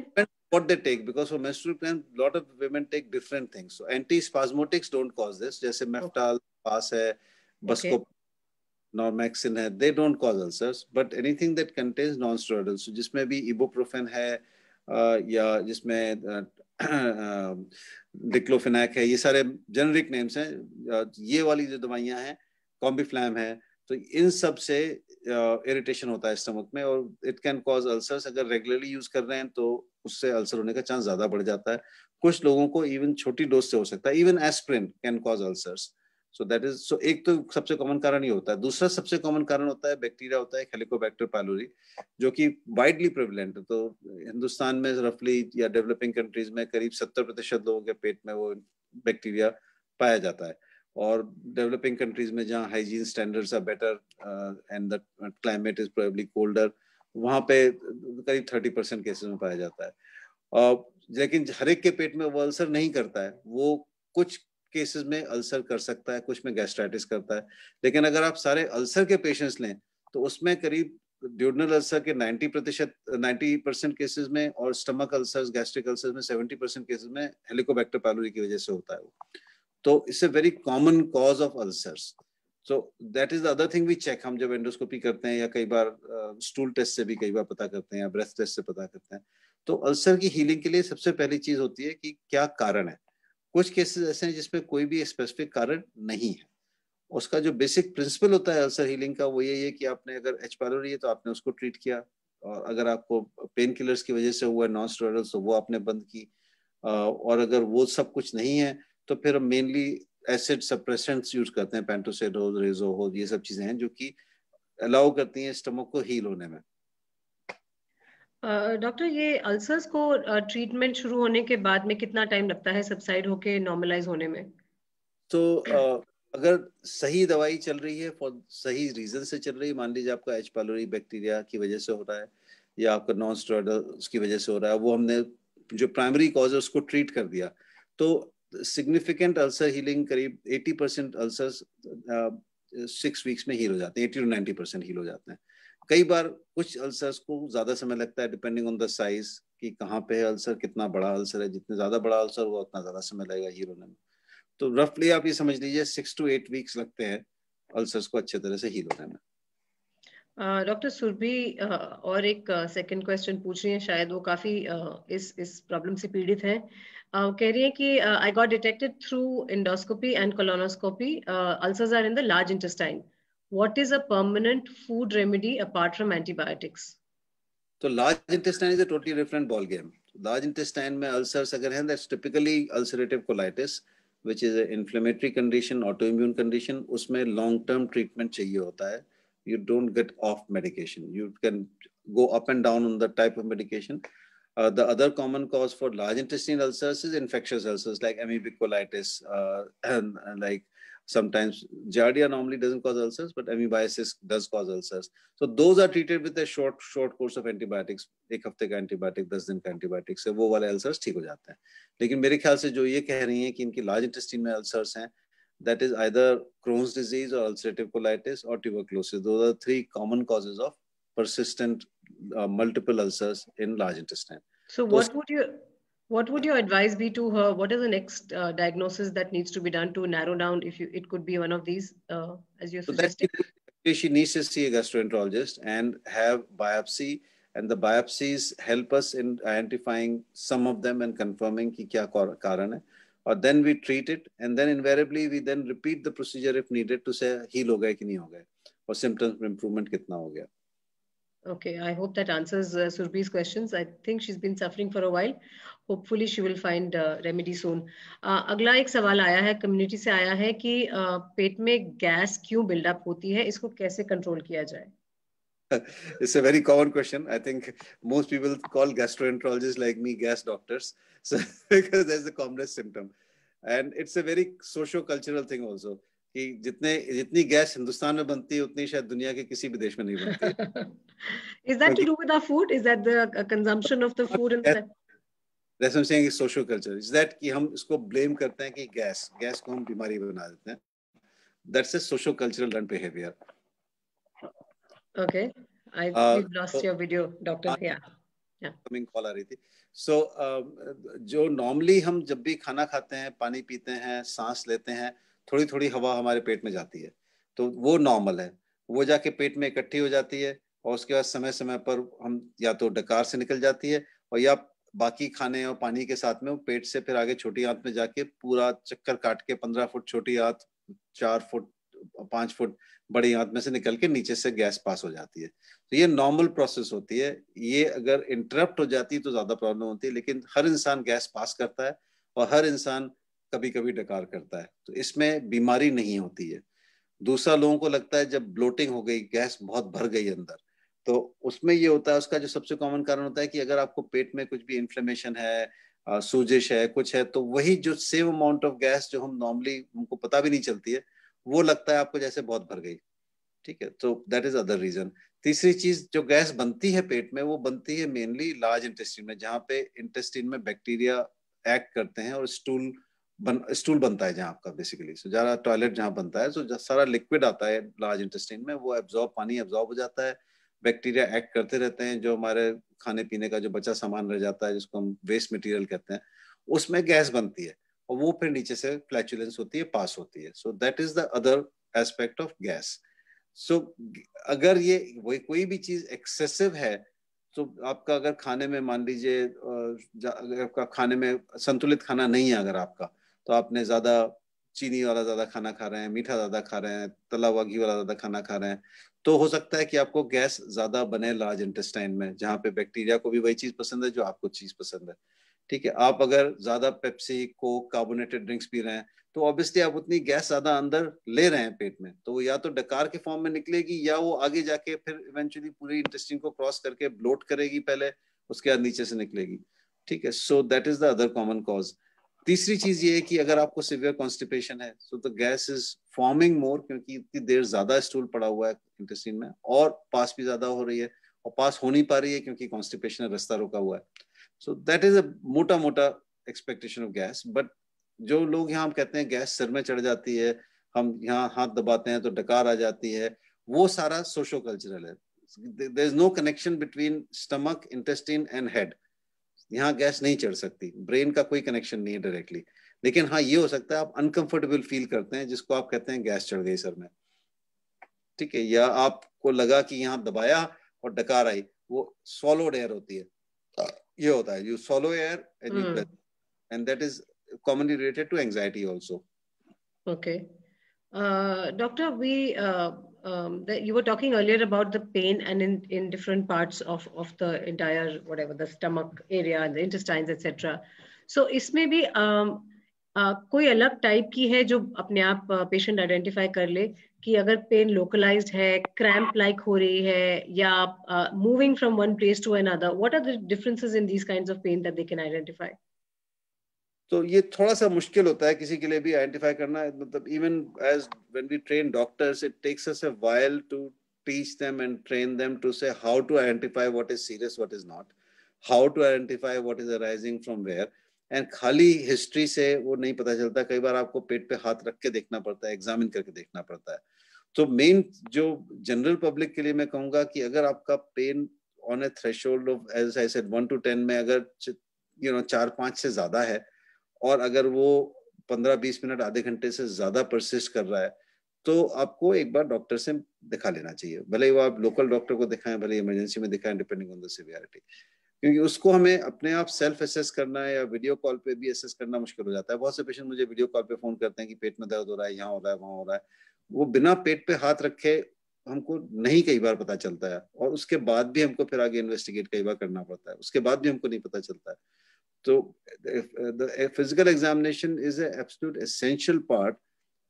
What they take, because for menstrual cramp lot of women take different things. So antispasmodics don't cause this, जैसे Meftal, पास है, Okay. Bosco, नॉर्मेक्सिन है, they don't cause ulcers. But anything that contains non-steroidal, so जिसमें भी ibuprofen है, या जिसमें diclofenac है, ये सारे जेनरिक नेम्स हैं। ये वाली जो दवाइयां हैं, कॉम्बिफ्लैम है, तो इन सब से इरिटेशन होता है स्टमक में, और इट कैन कॉज अल्सर्स। अगर रेगुलरली यूज कर रहे हैं तो उससे अल्सर होने का चांस ज्यादा बढ़ जाता है। कुछ लोगों को इवन छोटी डोज से हो सकता है, even aspirin can cause ulcers. So that is, so एक तो सबसे कॉमन कारण ये होता है। दूसरा सबसे कॉमन कारण होता है बैक्टीरिया, होता है हेलिकोबैक्टर पाइलोरी, जो कि वाइडली प्रेवलेंट है। तो हिंदुस्तान में रफली या डेवलपिंग कंट्रीज में करीब 70% लोगों के पेट में वो बैक्टीरिया पाया जाता है। और डेवलपिंग कंट्रीज में जहाँ hygiene standards are better and the climate is probably colder, वहाँ पे करीब 30% केसेस में पाया जाता है। लेकिन हर एक के पेट में वो अल्सर नहीं करता है, वो कुछ केसेस में अल्सर कर सकता है, कुछ में गैस्ट्राइटिस करता है। लेकिन अगर आप सारे अल्सर के पेशेंट्स लें तो उसमें करीब ड्यूडनल अल्सर के 90% केसेस में, और स्टमक अल्सर्स, गैस्ट्रिक अल्सर्स में 70% केसेस में हेलिकोबैक्टर पाइलोरी की वजह से होता है वो। तो it's a very common cause of ulcers. So that is the other thing we check. हम जब एंडोस्कोपी करते हैं या कई बार स्टूल टेस्ट से भी कई बार पता करते हैं, या ब्रेथ टेस्ट से पता करते हैं, तो अल्सर की हीलिंग के लिए सबसे पहली चीज होती है कि क्या कारण है। कुछ केसेस ऐसे हैं जिसमें कोई भी स्पेसिफिक कारण नहीं है। उसका जो बेसिक प्रिंसिपल होता है अल्सर हीलिंग का, वो यही है कि आपने अगर एच पाइलोरी है तो आपने उसको ट्रीट किया, और अगर आपको पेन किलर्स की वजह से हुआ नॉन स्टेरॉइडल तो वो आपने बंद की, और अगर वो सब कुछ नहीं है तो फिर हम मेनली एसिड सप्रेसेंट्स यूज करते हैं, पेंटोसेडोज, रेजोहोज, ये सब चीजें हैं जो कि अलाउ करती हैं स्टमक को हील होने में। डॉक्टर, ये अल्सर्स को ट्रीटमेंट शुरू होने के बाद में कितना टाइम लगता है सबसाइड होके नॉर्मलाइज होने में? तो अगर सही दवाई चल रही है, फॉर सही रीजन से चल रही है, मान लीजिए आपका एच पाइलोरी बैक्टीरिया की वजह से हो रहा है, या आपका नॉन स्टेरॉइडल की वजह से हो रहा है, वो हमने जो प्राइमरी कॉज है उसको ट्रीट कर दिया, तो सिग्निफिकेंट अल्सर हीलिंग, करीब 80% अल्सर्स 6 वीक्स में हील हो जाते हैं, 80 to 90% हील हो जाते हैं। कई बार कुछ अल्सर्स को ज्यादा समय लगता है, डिपेंडिंग ऑन द साइज, कि कहाँ पे है अल्सर, कितना बड़ा अल्सर है। जितने ज्यादा बड़ा अल्सर हुआ उतना ज्यादा समय लगेगा हील होने में। तो रफली आप ये समझ लीजिए 6 to 8 वीक्स लगते हैं अल्सर्स को अच्छे तरह से हील होने में। डॉक्टर सुरभि और एक सेकंड क्वेश्चन पूछ रही हैं, शायद वो काफी इस प्रॉब्लम से पीड़ित हैं। कह रही है कि I got detected through endoscopy and colonoscopy ulcers are in the large intestine, what is a permanent food remedy apart from antibiotics? तो large intestine is a totally different ball game. Large intestine में ulcers अगर हैं, that's typically ulcerative colitis, which is inflammatory condition, auto immune condition. उसमें long term treatment चाहिए होता है। You don't get off medication. You can go up and down on the type of medication. The other common cause for large intestinal ulcers is infectious ulcers like amoebic colitis, and like sometimes giardia normally doesn't cause ulcers, but amoebiasis does cause ulcers. So those are treated with a short course of antibiotics. एक हफ्ते का antibiotic, 10 दिन का antibiotic से वो वाले ulcers ठीक हो जाते हैं। लेकिन मेरे ख्याल से जो ये कह रही हैं कि इनकी लार्ज इंटेस्टाइन में अल्सर्स हैं, that is either Crohn's disease or ulcerative colitis or tuberculosis. Those are 3 common causes of persistent multiple ulcers in large intestine. So So what would your advice be to her? What is the next diagnosis that needs to be done to narrow down if it could be one of these as you're that suggesting? she needs to see a gastroenterologist and have biopsy, and the biopsies help us in identifying some of them and confirming कि क्या कारण है, और then we treat it, and then invariably we then repeat the procedure if needed to say heal हो गया कि नहीं हो गया, और symptoms में improvement कितना हो गया। Okay, I hope that answers Surbhi's questions. I think she's been suffering for a while. Hopefully she will find remedy soon. अगला एक सवाल आया है, कम्युनिटी से आया है कि पेट में गैस क्यों बिल्डअप होती है, इसको कैसे कंट्रोल किया जाए? It's a very common question. I think most people call gastroenterologists like me gas doctors, so because that's the commonest symptom, and it's a very socio-cultural thing also. कि जितनी gas Hindustan में बनती है उतनी शायद दुनिया के किसी भी देश में नहीं बनती है। Is that to do with our food? Is that the consumption of the food in the... That's what I'm saying is social culture. Is that कि हम इसको blame करते हैं कि गैस को हम बीमारी बना देते हैं. That's a socio-cultural learned behavior. Okay, we've lost your video, doctor. Yeah. Call आ रही थी। सो जो नॉर्मली हम जब भी खाना खाते हैं, पानी पीते हैं, सांस लेते हैं, थोड़ी थोड़ी हवा हमारे पेट में जाती है, तो वो नॉर्मल है। वो जाके पेट में इकट्ठी हो जाती है, और उसके बाद समय समय पर हम या तो डकार से निकल जाती है, और या बाकी खाने और पानी के साथ में वो पेट से फिर आगे छोटी आंत में जाके पूरा चक्कर काट के 15 फुट छोटी आंत, 4 फुट 5 फुट बड़ी आंत में से निकल के नीचे से गैस पास हो जाती है। तो ये नॉर्मल प्रोसेस होती है। ये अगर इंटरप्ट हो जाती है तो ज्यादा प्रॉब्लम होती है, लेकिन हर इंसान गैस पास करता है और हर इंसान कभी कभी डकार करता है, तो इसमें बीमारी नहीं होती है। दूसरा, लोगों को लगता है जब ब्लोटिंग हो गई, गैस बहुत भर गई अंदर, तो उसमें ये होता है, उसका जो सबसे कॉमन कारण होता है कि अगर आपको पेट में कुछ भी इन्फ्लेमेशन है, सूजिश है, कुछ है, तो वही जो सेम अमाउंट ऑफ गैस जो हम नॉर्मली, हमको पता भी नहीं चलती है, वो लगता है आपको जैसे बहुत भर गई। ठीक है, तो दैट इज अदर रीजन। तीसरी चीज, जो गैस बनती है पेट में, वो बनती है मेनली लार्ज इंटेस्टिन में, जहाँ पे इंटेस्टिन में बैक्टीरिया एक्ट करते हैं और स्टूल बनता है जहाँ आपका बेसिकली। सो जरा टॉयलेट जहाँ बनता है, तो सारा लिक्विड आता है लार्ज इंटेस्टिन में, वो पानी एब्जॉर्ब हो जाता है, बैक्टीरिया एक्ट करते रहते हैं, जो हमारे खाने पीने का जो बचा सामान रह जाता है, जिसको हम वेस्ट मटेरियल कहते हैं, उसमें गैस बनती है और वो फिर नीचे से फ्लैचुलेंस होती है, पास होती है। So that is the other aspect of gas. So अगर ये कोई भी चीज एक्सेसिव है, तो आपका अगर खाने में मान लीजिए, अगर आपका खाने में संतुलित खाना नहीं है अगर आपका, तो आपने ज्यादा चीनी वाला ज्यादा खाना खा रहे हैं, मीठा ज्यादा खा रहे हैं, तला हुआ घी वाला ज्यादा खाना खा रहे हैं, तो हो सकता है कि आपको गैस ज्यादा बने लार्ज इंटेस्टाइन में, जहाँ पे बैक्टीरिया को भी वही चीज पसंद है जो आपको चीज पसंद है। ठीक है, आप अगर ज्यादा Pepsi, Coke, carbonated drinks P रहे हैं, तो ऑब्वियसली आप उतनी गैस ज्यादा अंदर ले रहे हैं पेट में, तो वो या तो डकार के फॉर्म में निकलेगी, या वो आगे जाके फिर इवेंचुअली पूरी इंटेस्टाइन को क्रॉस करके ब्लोट करेगी पहले, उसके बाद नीचे से निकलेगी। ठीक है, so that is the other common cause. तीसरी चीज ये है कि अगर आपको सिवियर कॉन्स्टिपेशन है, so the gas is forming more, क्योंकि इतनी देर ज्यादा स्टूल पड़ा हुआ है इंटेस्टाइन में, और पास भी ज्यादा हो रही है, और पास हो नहीं पा रही है क्योंकि कॉन्स्टिपेशन रास्ता रुका हुआ है। सो दैट इज अ मोटा मोटा एक्सपेक्टेशन ऑफ गैस। बट जो लोग यहाँ हम कहते हैं गैस सिर में चढ़ जाती है, हम यहाँ हाथ दबाते हैं तो डकार आ जाती है, वो सारा सोशो कल्चरल है। There is no connection between stomach, intestine and head. यहाँ गैस नहीं चढ़ सकती, ब्रेन का कोई कनेक्शन नहीं है डायरेक्टली। लेकिन हाँ, ये हो सकता है आप अनकंफर्टेबल फील करते हैं, जिसको आप कहते हैं गैस चढ़ गई सर में। ठीक है, या आपको लगा कि यहाँ दबाया और डकार आई, वो स्वॉलोड एयर होती है, ये होता है, you swallow air and you breathe, and that is commonly related to anxiety also. Okay. Doctor, you were talking earlier about the pain and in different parts of the entire, whatever, the stomach area, the intestines, etc. So इसमें भी कोई अलग type की है जो अपने आप patient identify कर ले कि अगर पेन लोकलाइज्ड है, क्रैम्प लाइक हो रही है, या moving from one place to another, what are the differences in these kinds of pain that they can identify? तो ये थोड़ा सा मुश्किल होता है किसी के लिए भी आइडेंटिफाई करना, मतलब even as when we train doctors, it takes us a while to teach them and train them to say how to identify what is serious, what is not, how to identify what is arising from where. And खाली history से वो नहीं पता चलता, कई बार आपको पेट पे हाथ रख के देखना पड़ता है, एग्जामिन करके देखना पड़ता है। तो मेन जो जनरल पब्लिक के लिए मैं कहूंगा कि अगर आपका pain on a threshold of, as I said, 1 to 10 में अगर 4-5 से ज्यादा है, और अगर वो 15-20 मिनट, आधे घंटे से ज्यादा परसिस्ट कर रहा है, तो आपको एक बार डॉक्टर से दिखा लेना चाहिए। भले ही वो आप लोकल डॉक्टर को दिखाएं, भले इमरजेंसी में दिखाएं, डिपेंडिंग ऑन द सिवियरिटी, क्योंकि उसको हमें अपने आप सेल्फ असेस करना है, या वीडियो कॉल पे भी असेस करना मुश्किल हो जाता है। बहुत से पेशेंट मुझे वीडियो कॉल पे फोन करते हैं कि पेट में दर्द हो रहा है, यहाँ हो रहा है, वहाँ हो रहा है, वो बिना पेट पे हाथ रखे हमको नहीं कई बार पता चलता है, और उसके बाद भी हमको फिर आगे इन्वेस्टिगेट कई बार करना पड़ता है, उसके बाद भी हमको नहीं पता चलता है। So the physical examination is an absolute essential part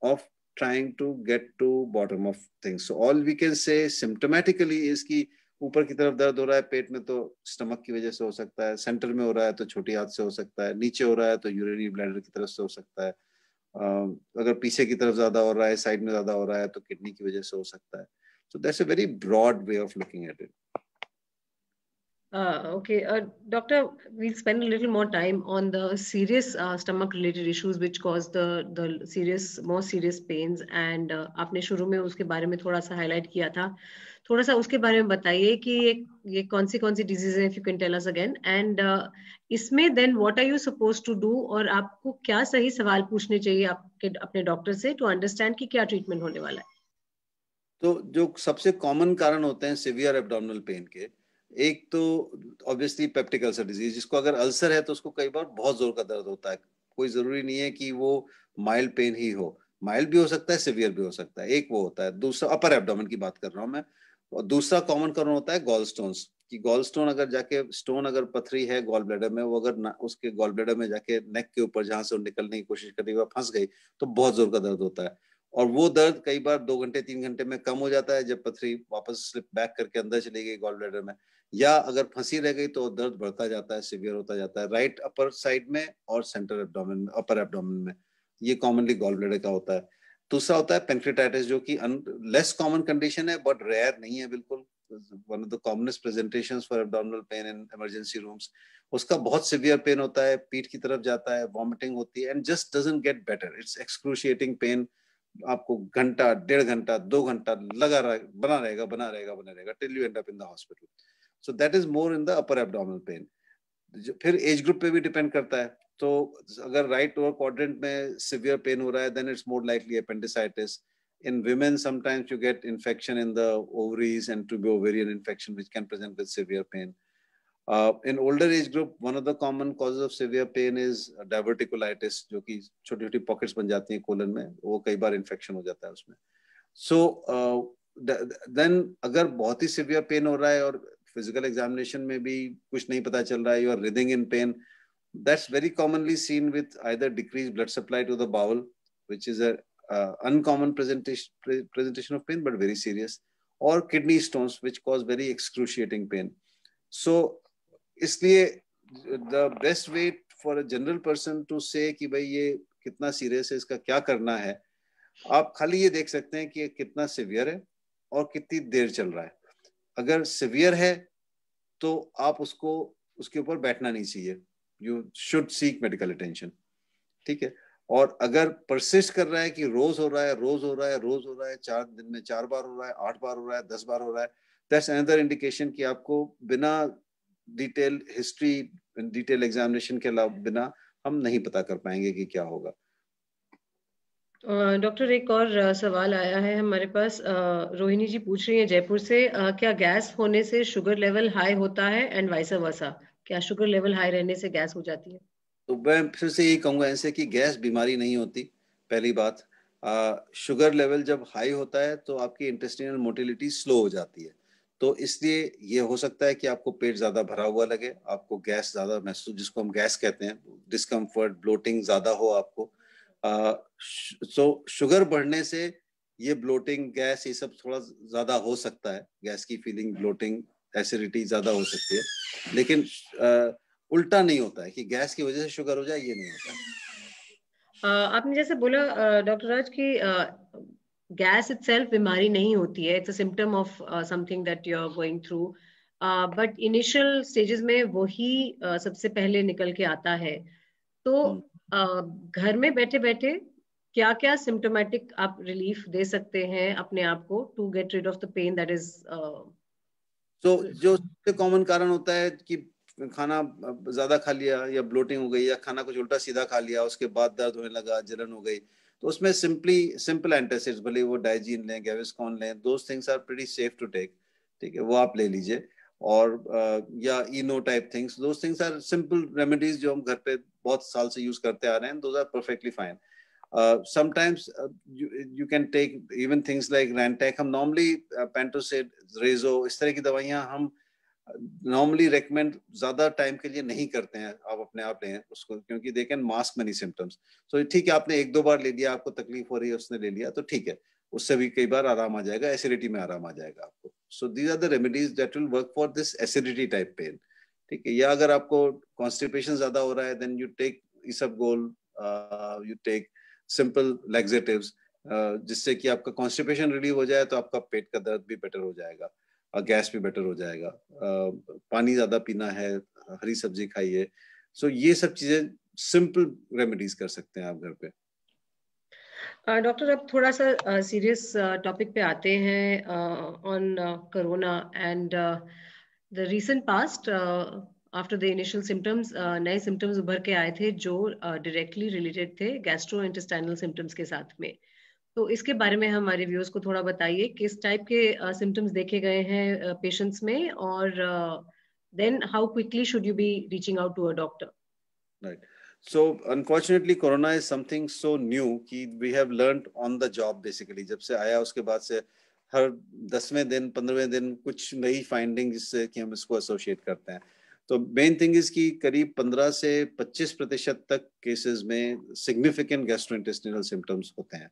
of trying to get to bottom of things. So all we can say symptomatically is कि ऊपर की तरफ दर्द हो रहा है पेट में, तो स्टमक की वजह से हो सकता है, सेंटर में हो रहा है तो छोटी आंत से हो सकता है, नीचे हो रहा है तो यूरिनरी ब्लैडर की तरफ से हो सकता है, अगर पीछे की तरफ ज्यादा हो रहा है, साइड में ज्यादा हो रहा है, तो किडनी की वजह से हो सकता है। So that's a very broad way of looking at it. Okay, Doctor, we'll spend a little more time on the serious stomach-related issues which cause the more serious pains, and आपने शुरू में उसके बारे में थोड़ा सा highlight किया था, थोड़ा सा उसके बारे में बताइए कि ये कौन सी diseases हैं, if you can tell us again, and इसमें then what are you supposed to do, और आपको क्या सही सवाल पूछने चाहिए आपके अपने डॉक्टर से to understand कि क्या ट्रीटमेंट होने वाला है? तो जो सबसे कॉमन कारण होते हैं सिवियर एब्डोमिनल पेन के, एक तो ऑब्वियसली पेप्टिक अल्सर डिजीज, जिसको अगर अल्सर है तो उसको कई बार बहुत जोर का दर्द होता है, कोई जरूरी नहीं है कि वो माइल्ड पेन ही हो, माइल्ड भी हो सकता है, सिवियर भी हो सकता है, एक वो होता है। दूसरा अपर एब्डोमेन की बात कर रहा हूँ मैं। और दूसरा कॉमन कारण होता है गॉल स्टोन्स, कि गॉल स्टोन अगर जाके स्टोन अगर पथरी है गॉल ब्लैडर में, वो अगर उसके गॉल ब्लैडर में जाके नेक के ऊपर जहां से वो निकलने की कोशिश करती है फंस गई तो बहुत जोर का दर्द होता है। और वो दर्द कई बार 2 घंटे 3 घंटे में कम हो जाता है जब पथरी वापस स्लिप बैक करके अंदर चली गई गॉल ब्लैडर में, या अगर फंसी रह गई तो दर्द बढ़ता जाता है, सिवियर होता जाता है राइट अपर साइड में और सेंटर एब्डोमेन में, अपर एब्डोमेन में। ये कॉमनली गॉल ब्लैडर का होता है। दूसरा होता है पेंक्रेटाइटिस, जो कि लेस कॉमन कंडीशन है बट रेयर नहीं है बिल्कुल, one of the commonest presentations for abdominal pain in emergency rooms. उसका बहुत सिवियर पेन होता है, पीठ की तरफ जाता है, वॉमिटिंग होती है and just doesn't get better, it's excruciating pain. आपको घंटा 1.5 घंटा 2 घंटा लगा बना रहेगा till you end up in the hospital. So that is more in the upper abdominal pain. फिर एज ग्रुप पे भी डिपेंड करता है, तो अगर राइट लोअर क्वाड्रेंट में सिवियर पेन हो रहा है then it's more likely appendicitis. In women sometimes you get infection in the ovaries and to be ovarian infection which can present with severe pain. In older age group one of the common causes of severe pain is diverticulitis, जो कि छोटी छोटी pockets बन जाती हैं colon में, वो कई बार इन्फेक्शन हो जाता है उसमें। सो देन अगर बहुत ही सिवियर पेन हो रहा है और फिजिकल एग्जामिनेशन में भी कुछ नहीं पता चल रहा है, you are writhing in pain, that's very commonly seen with either decreased blood supply to the bowel, which is a uncommon presentation of pain but very serious, or kidney stones which cause very excruciating pain. So इसलिए the best way for a general person to say कि भाई ये कितना serious है, इसका क्या करना है, आप खाली ये देख सकते हैं कि कितना सिवियर है और कितनी देर चल रहा है। अगर सिवियर है तो आप उसको उसके ऊपर बैठना नहीं चाहिए, you should seek medical attention, ठीक है। और अगर परसिस्ट कर रहा है कि रोज हो रहा है 4 दिन में 4 बार हो रहा है, 8 बार हो रहा है, 10 बार हो रहा है, दैट्स अनदर इंडिकेशन कि आपको बिना डिटेल हिस्ट्री डिटेल एग्जामिनेशन के अलावा बिना हम नहीं पता कर पाएंगे कि क्या होगा। डॉक्टर एक और सवाल आया है हमारे पास, रोहिणी जी पूछ रही है जयपुर से, क्या गैस होने से शुगर लेवल हाई होता है एंड वाइस वर्सा, क्या शुगर लेवल हाई रहने से गैस हो जाती है? तो मैं फिर से यही कहूंगा ऐसे कि गैस बीमारी नहीं होती, पहली बात। शुगर लेवल जब हाई होता है तो आपकी इंटेस्टिनल मोटिलिटी स्लो हो जाती है, तो इसलिए ये हो सकता है कि आपको पेट ज्यादा भरा हुआ लगे, आपको गैस ज्यादा महसूस, जिसको हम गैस कहते हैं, डिस्कम्फर्ट ब्लोटिंग ज्यादा हो आपको। सो शुगर बढ़ने से ये ब्लोटिंग गैस ये सब थोड़ा ज्यादा हो सकता है, गैस की फीलिंग ब्लोटिंग एसिडिटी ज्यादा हो सकती है, लेकिन उल्टा नहीं होता है कि गैस की वजह से शुगर हो जाए, ये नहीं होता है। आपने जैसे बोला डॉक्टर राज की गैस इटसेल्फ बीमारी नहीं होती है, it's a symptom of something that you are going through, but initial stages में वही सबसे पहले निकल के आता है। तो घर में बैठे बैठे क्या क्या सिम्टोमेटिक आप रिलीफ दे सकते हैं अपने आप को to get rid of the pain that is? तो जो सबसे कॉमन कारण होता है कि खाना ज्यादा खा लिया या ब्लोटिंग हो गई या खाना कुछ उल्टा सीधा खा लिया उसके बाद दर्द होने लगा, जलन हो गई, तो उसमें सिंपल एंटासिड्स, भले वो डाइजीन लें, गैविस्कॉन लें, those things are pretty safe to take, ठीक है, वो आप ले लीजिए। और या Eno type things, those things are simple remedies जो हम घर पे बहुत साल से यूज करते आ रहे हैं, those are perfectly fine. Sometimes you can take even things like Rantac, हम normally Pantocid, Rezo, इस तरह की दवाइयाँ हम नॉर्मली रेकमेंड ज्यादा टाइम के लिए नहीं करते हैं, आप अपने आप लें उसको, क्योंकि they can mask many symptoms. So ठीक है, आपने 1-2 बार ले लिया, आपको तकलीफ हो रही है, उसने ले लिया तो ठीक है, उससे भी कई बार आराम आ जाएगा, एसिडिटी में आराम आ जाएगा आपको। So these are the remedies that will work for this acidity type pain, ठीक है। या अगर आपको कॉन्स्टिपेशन ज्यादा हो रहा है then you take isabgol, you take simple laxatives, जिससे कि आपका कॉन्स्टिपेशन रिलीव हो जाए तो आपका पेट का दर्द भी बेटर हो जाएगा और गैस भी बेटर हो जाएगा। पानी ज्यादा पीना है, हरी सब्जी खाइए। सो ये सब चीजें सिंपल रेमेडीज कर सकते हैं आप घर पे। डॉक्टर अब थोड़ा सा सीरियस टॉपिक पे आते हैं, on corona and the recent past, after the initial symptoms नए सिम्टम्स उभर के आए थे जो डायरेक्टली रिलेटेड थे गैस्ट्रो इंटेस्टाइनल सिम्टम्स के साथ में। तो इसके बारे में हमारे व्यूअर्स को थोड़ा बताइए, किस टाइप के सिम्टम्स देखे गए हैं पेशेंट्स में, और then how quickly should you be reaching out to a doctor? Right. So unfortunately, Corona is something so new कि we have learned on the job basically. जब से आया उसके बाद से हर 10वें दिन 15वें दिन कुछ नई फाइंडिंग जिससे कि हम इसको एसोसिएट करते हैं. तो मेन थिंग इज कि करीब 15 से 25% तक केसेस में सिग्निफिकेंट गैस्ट्रोइंटेस्टिनल सिम्टम्स होते हैं.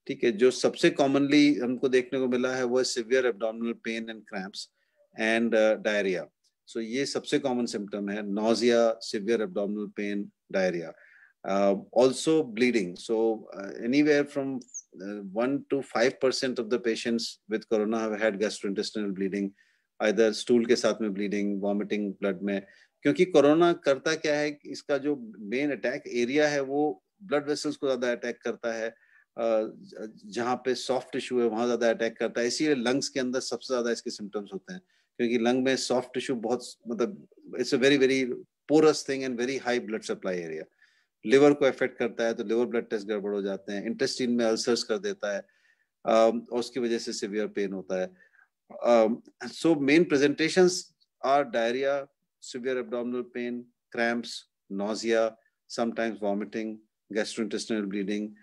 ठीक है. जो सबसे कॉमनली हमको देखने को मिला है वो severe abdominal pen and cramps and diarrhoea. So ये सबसे कॉमन सिम्टम है. Nausea, severe abdominal pen, diarrhoea. Also bleeding. So anywhere from 1 to 5% of the patients with corona have had gastrointestinal bleeding, either stool के साथ में bleeding, vomiting, blood में. क्योंकि corona करता क्या है, इसका जो मेन अटैक एरिया है वो ब्लड वेसल्स को ज्यादा अटैक करता है. जहाँ पे सॉफ्ट टिश्यू है वहां ज्यादा अटैक करता है. इसीलिए लंग्स के अंदर सबसे ज्यादा इसके सिम्टम्स होते हैं, क्योंकि लंग में सॉफ्ट टिश्यू बहुत मतलब it's a very very porous thing and very high blood supply area. Liver को अफेक्ट करता है तो लिवर ब्लड टेस्ट गड़बड़ हो जाते हैं. इंटेस्टाइन में अल्सर्स कर देता है और उसकी वजह से सिवियर पेन होता है. So main presentations are diarrhoea, severe abdominal pain, cramps, nausea, sometimes vomiting, gastrointestinal bleeding,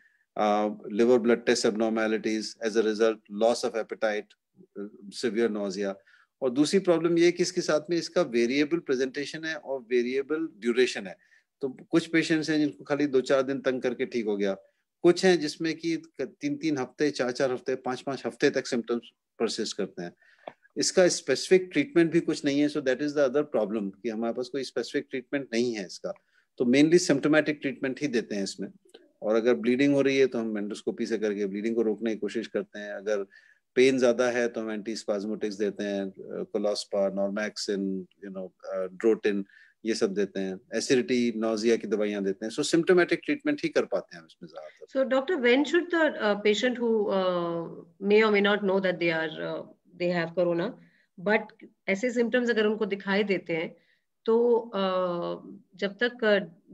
liver blood test abnormalities, as a result loss of appetite, severe nausea. और दूसरी प्रॉब्लम ये है कि इसके साथ में इसका वेरिएबल प्रेजेंटेशन है और वेरिएबल ड्यूरेशन है. तो कुछ पेशेंट्स हैं जिनको खाली 2-4 दिन तंग करके ठीक हो गया. कुछ हैं जिसमें कि 3-3 हफ्ते, 4-4 हफ्ते, 5-5 हफ्ते तक सिम्टम्स परसिस्ट करते हैं. इसका स्पेसिफिक ट्रीटमेंट भी कुछ नहीं है. So that is the other problem कि हमारे पास कोई स्पेसिफिक ट्रीटमेंट नहीं है इसका. तो मेनली सिम्टोमेटिक ट्रीटमेंट ही देते हैं इसमें. और अगर ब्लीडिंग हो रही है तो हम एंडोस्कोपी से करके ब्लीडिंग को रोकने की कोशिश करते हैं. अगर पेन ज्यादा है तो हम एंटीस्पाज्मोटिक्स देते हैं, कोलोस्पा, नॉर्मैक्सिन, ड्रोटिन, ये सब देते हैं. एसिडिटी, नोजिया की दवाइयां देते हैं. सो सिम्टोमेटिक ट्रीटमेंट ही कर पाते हैं हम इसमें ज्यादातर. So doctor, when should the patient who may or may not know that they have corona, but ऐसे symptoms अगर उनको दिखाई देते हैं तो जब तक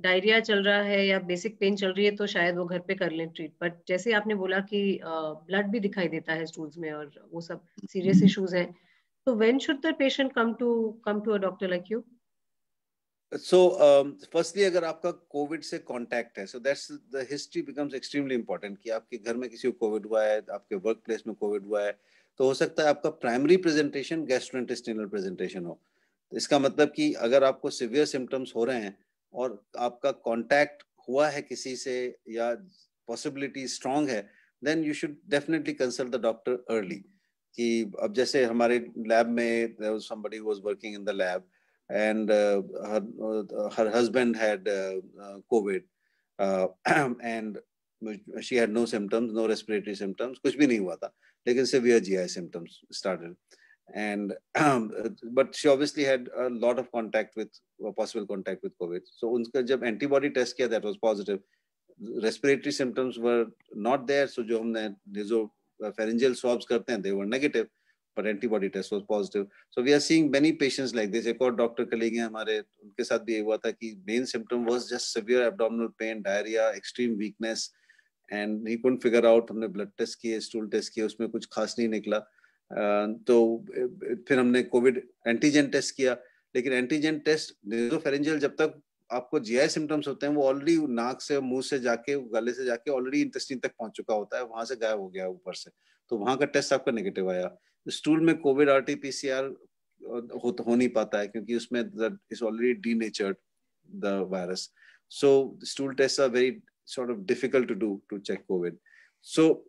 डायरिया चल रहा है या बेसिक पेन चल रही है तो शायद वो घर पे कर लें ट्रीट. बट जैसे आपने बोला कि ब्लड भी दिखाई देता है स्टूल्स में और वो सब सीरियस इश्यूज हैं, तो when should the patient come to a doctor like you? So firstly अगर आपका कोविड से कांटेक्ट है, so that's the history becomes extremely important कि आपके घर में किसी को कोविड हुआ है, आपके वर्क प्लेस में कोविड हुआ है, तो हो सकता है आपका प्राइमरी प्रेजेंटेशन गैस्ट्रोइंटेस्टिनल प्रेजेंटेशन हो. तो इसका मतलब कि अगर आपको सिवियर सिम्टम्स हो रहे हैं और आपका कांटेक्ट हुआ है किसी से या पॉसिबिलिटी स्ट्रांग है, then you should definitely consult the doctor early. कि अब जैसे हमारे लैब में somebody was working in the lab and her husband had COVID and she had no symptoms, no respiratory symptoms, कुछ भी नहीं हुआ था, लेकिन severe GI symptoms started. And but she obviously had a lot of contact with possible contact with COVID. So उनका जब antibody test किया, that was positive. Respiratory symptoms were not there. So जो हमने nasopharyngeal swabs करते हैं, they were negative. But antibody test was positive. So we are seeing many patients like this. एक और doctor colleague हैं हमारे, उनके साथ भी ये हुआ था कि main symptom was just severe abdominal pain, diarrhea, extreme weakness, and he couldn't figure out. हमने blood test किए, stool test किए, उसमें कुछ खास नहीं निकला. तो फिर हमने कोविड एंटीजन टेस्ट किया, लेकिन एंटीजन टेस्ट नेसोफेरेंजियल जब तक आपको जीआई सिम्टम्स होते हैं वो ऑलरेडी नाक से, मुंह से जाके, गले से जाके ऑलरेडी इंटेस्टाइन तक पहुंच चुका होता है, वहां से गायब हो गया ऊपर से. तो वहां का टेस्ट आपका नेगेटिव आया. स्टूल में कोविड आरटीपीसीआर हो नहीं पाता है क्योंकि उसमें is already denatured the virus. So stool test are very sort of difficult to do to check COVID. So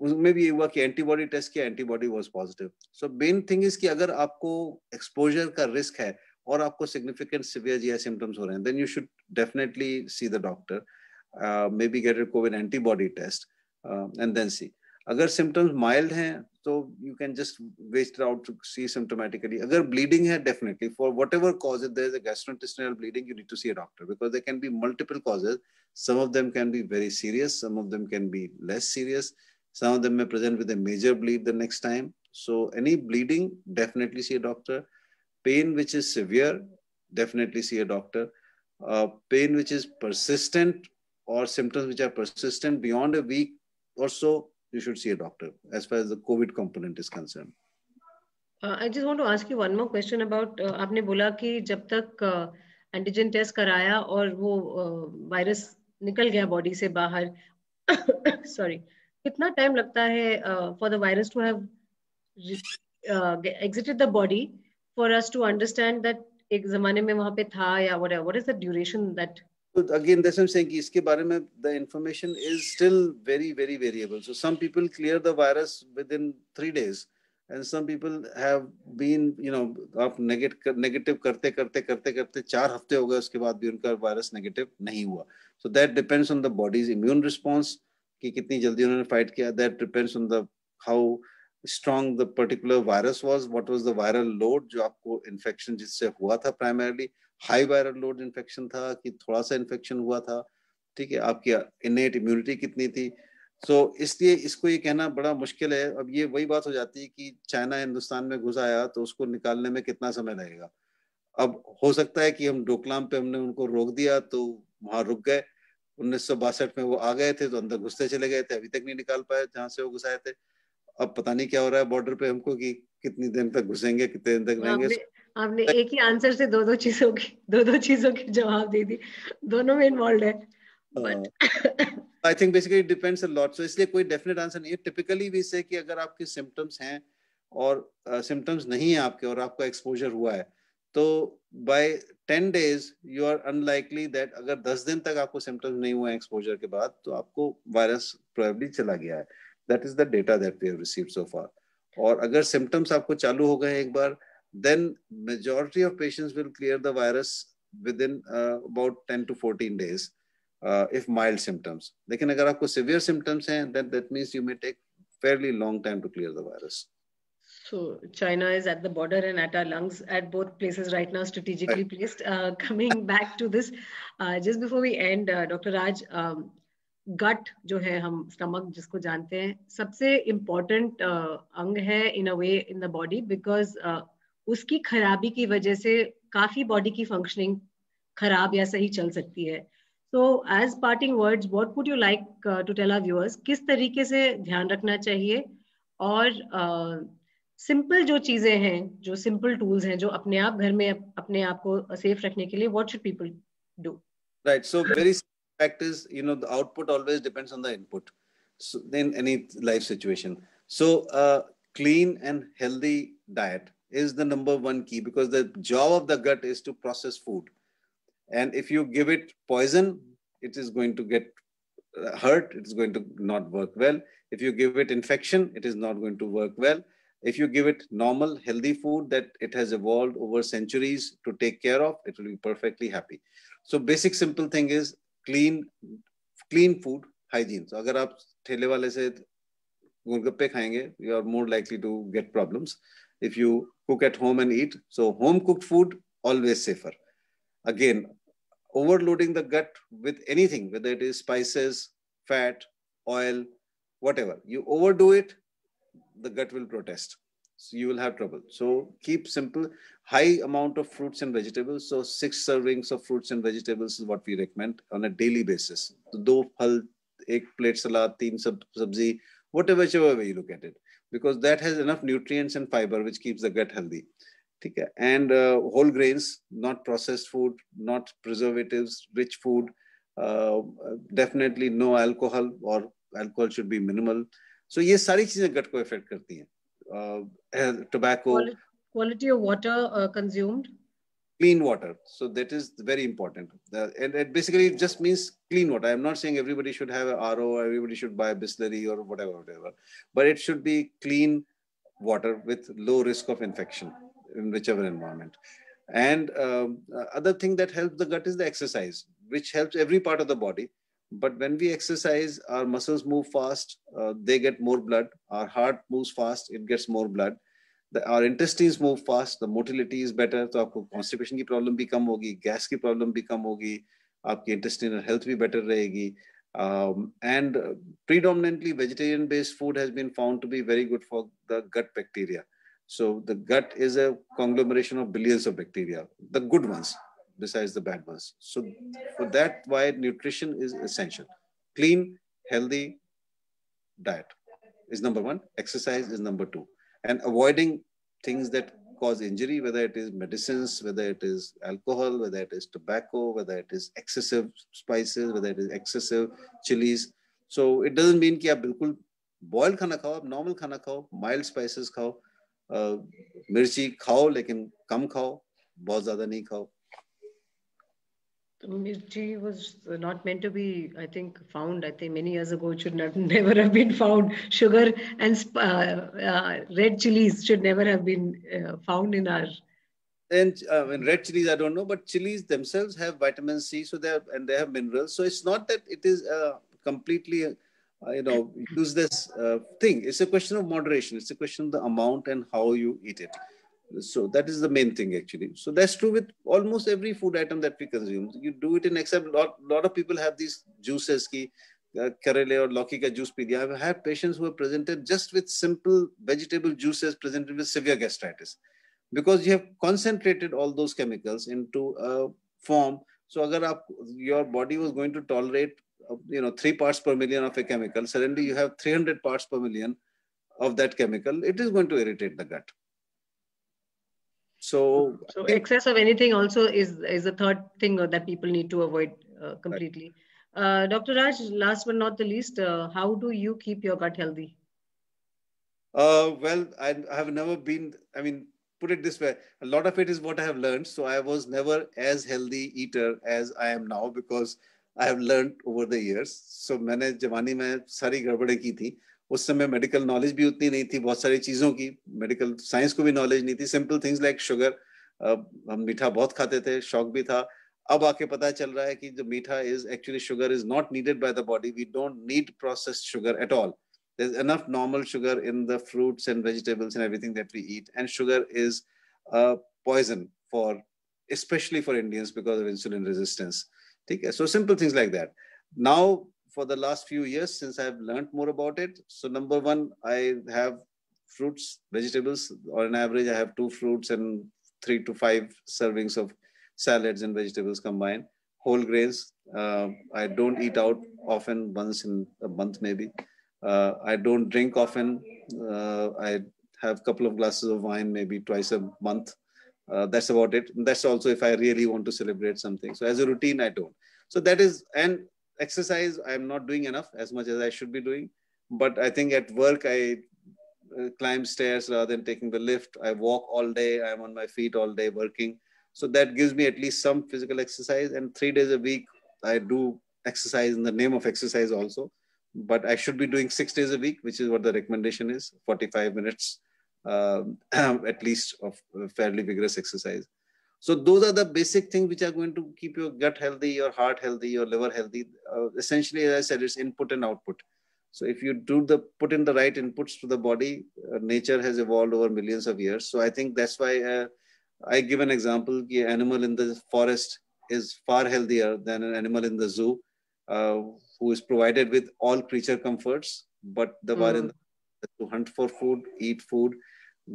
उसमें भी ये हुआ कि एंटीबॉडी टेस्ट किया, antibody was positive. So main thing is कि अगर आपको एक्सपोजर का रिस्क है और आपको सिग्निफिकेंट सिवियर जीआई सिम्टम्स हो रहे हैं, then you should definitely see the doctor, maybe get a COVID antibody test and then see. अगर सिम्टम्स माइल्ड हैं तो you can just wait out to see symptomatically. अगर bleeding है, definitely for whatever cause there is a gastrointestinal bleeding, you need to see a doctor because there can be multiple causes. Some of them can be very serious, some of them can be less serious, some of them may present with a major bleed the next time. So any bleeding, definitely see a doctor. Pain which is severe, definitely see a doctor. Pain which is persistent or symptoms which are persistent beyond a week or so, you should see a doctor as far as the COVID component is concerned. I just want to ask you one more question about आपने बोला कि जब तक antigen test कराया और वो virus निकल गया बॉडी से बाहर, सॉरी, कितना टाइम लगता है for the virus to have exited the body for us to understand that एक जमाने में वहां पे था या whatever? What is the duration that? So again, that's what I'm saying. इसके बारे में the information is still very, very variable. So some people clear the virus within 3 days. And some people have been, आप negative करते 4 हफ्ते हो गए, उसके बाद भी उनका वायरस नेगेटिव नहीं हुआ. So that depends on the body's immune response, कि कितनी जल्दी उन्होंने फाइट किया. That depends on the how strong the particular virus was, what was the viral load जो आपको infection जिससे हुआ था primarily, high viral load infection था कि थोड़ा सा infection हुआ था, ठीक है, आपकी innate immunity कितनी थी. इसलिए इसको ये कहना बड़ा मुश्किल है. अब ये वही बात हो जाती है कि चाइना हिंदुस्तान में घुस आया तो उसको निकालने में कितना समय लगेगा. अब हो सकता है कि हम डोकलाम पे हमने उनको रोक दिया तो वहां रुक गए. 1962 में वो आ गए थे तो अंदर घुसते चले गए थे, अभी तक नहीं निकाल पाए जहां से वो घुसाए थे. अब पता नहीं क्या हो रहा है बॉर्डर पे हमको कि कितनी दिन तक घुसेंगे, कितने दिन तक रहेंगे. आपने एक ही आंसर से दो चीजों की जवाब दे दी, दोनों में इन्वॉल्व है. I think basically it depends a lot. So इसलिए कोई definite answer नहीं है. Typically we say कि अगर आपके symptoms हैं और symptoms नहीं है आपके और आपका exposure हुआ है, तो by 10 days you are unlikely that अगर 10 दिन तक आपको symptoms नहीं हुए exposure के बाद, तो आपको virus probably चला गया है. That is the data that we have received so far. और अगर symptoms आपको चालू हो गए एक बार, then majority of patients will clear the virus within about 10 to 14 days. If mild symptoms. लेकिन अगर आपको severe symptoms हैं, then that means you may take fairly long time to clear the virus. So China is at the border and at our lungs at both places right now, strategically placed. Coming back to this, just before we end, Dr. Raj, gut जो है हम stomach जिसको जानते हैं, सबसे important अंग है in a way in the body because उसकी खराबी की वजह से काफी body की functioning खराब या सही चल सकती है. So, as parting words, what would you like to tell our viewers? किस तरीके से ध्यान रखना चाहिए और simple जो चीजें हैं, जो simple tools हैं, जो अपने आप घर में अपने आप को safe रखने के लिए, what should people do? Right. So, very simple fact is, the output always depends on the input. So, in any life situation. So, clean and healthy diet is the number one key because the job of the gut is to process food. And if you give it poison, it is going to get hurt. It is going to not work well. If you give it infection, it is not going to work well. If you give it normal, healthy food that it has evolved over centuries to take care of, it will be perfectly happy. So basic simple thing is clean food, hygiene. So अगर आप ठेले वाले से गोलगप्पे खाएंगे, you are more likely to get problems. If you cook at home and eat, so home cooked food always safer. Again, overloading the gut with anything, whether it is spices, fat, oil, whatever. You overdo it, the gut will protest. So you will have trouble. So keep simple, high amount of fruits and vegetables. So 6 servings of fruits and vegetables is what we recommend on a daily basis. So 2 phal, 1 plate salad, 3 sabzi, whichever way you look at it. Because that has enough nutrients and fiber which keeps the gut healthy. And whole grains, not processed food, not preservatives, rich food, definitely no alcohol or alcohol should be minimal. So ये सारी चीजें gut को affect करती हैं. Tobacco. Quality of water consumed. Clean water. So that is very important. And it basically just means clean water. I'm not saying everybody should have an RO or everybody should buy a Bisleri or whatever. But it should be clean water with low risk of infection in whichever environment. And other thing that helps the gut is the exercise, which helps every part of the body. But when we exercise, our muscles move fast, they get more blood. Our heart moves fast, it gets more blood. Our intestines move fast, the motility is better. So आपको constipation की problem भी कम होगी, gas की problem भी कम होगी, आपकी intestinal health भी better रहेगी. And predominantly vegetarian-based food has been found to be very good for the gut bacteria. So the gut is a conglomeration of billions of bacteria, the good ones besides the bad ones. So for that, why nutrition is essential. Clean, healthy diet. is number one. Exercise is number two. And avoiding things that cause injury, whether it is medicines, whether it is alcohol, whether it is tobacco, whether it is excessive spices, whether it is excessive chilies. So it doesn't mean कि आप बिल्कुल boiled खाना खाओ, आप normal खाना खाओ, mild spices खाओ, मिर्ची खाओ लेकिन कम खाओ, बहुत ज़्यादा नहीं खाओ. Mirchi was not meant to be, I think, found. I think many years ago it should never have been found. Sugar and red chilies should never have been found in our. And red chilies, I don't know, but chilies themselves have vitamin C, so they have minerals. So it's not that it is completely, useless thing. It's a question of moderation. It's a question of the amount and how you eat it. So that is the main thing actually. So that's true with almost every food item that we consume. You do it in except lot of people have these juices ki karele or lauki ka juice pi diya. I've had patients who are presented just with simple vegetable juices presented with severe gastritis because you have concentrated all those chemicals into a form. So agar your body was going to tolerate 3 parts per million of a chemical, suddenly you have 300 parts per million of that chemical, it is going to irritate the gut. So excess of anything also is the third thing that people need to avoid completely. Right. Dr. Raj, last but not the least, how do you keep your gut healthy? Well, I have never been, put it this way, a lot of it is what I have learned. So I was never as healthy eater as I am now because I have learned over the years. So मैंने जवानी में सारी गड़बड़ें की थी. उस समय medical knowledge भी उतनी नहीं थी, बहुत सारी चीजों की मेडिकल साइंस को भी नॉलेज नहीं थी. सिंपल थिंग्स लाइक शुगर, हम मीठा बहुत खाते थे, शौक भी था. अब आके पता चल रहा है कि जो मीठा is actually sugar is not needed by the body. We don't need processed sugar at all. There's enough normal sugar in the fruits and vegetables and everything that we eat, and sugar is a poison especially for Indians because of insulin resistance. Okay? So simple things like that. Now, for the last few years, since I've learned more about it, so number one, I have fruits, vegetables. On average, I have 2 fruits and 3 to 5 servings of salads and vegetables combined. Whole grains. I don't eat out often, once in a month maybe. I don't drink often. I have a couple of glasses of wine maybe twice a month. That's about it. That's also if I really want to celebrate something. So as a routine, I don't. So that is, and exercise, I'm not doing enough as much as I should be doing. But I think at work, I climb stairs rather than taking the lift. I walk all day. I'm on my feet all day working. So that gives me at least some physical exercise. And 3 days a week, I do exercise in the name of exercise also. But I should be doing 6 days a week, which is what the recommendation is, 45 minutes at least of fairly vigorous exercise. So those are the basic things which are going to keep your gut healthy, your heart healthy, your liver healthy. Essentially, as I said, it's input and output. So if you put in the right inputs to the body, nature has evolved over millions of years. So I think that's why I give an example. The animal in the forest is far healthier than an animal in the zoo. Who is provided with all creature comforts, but the one in to hunt for food, eat food,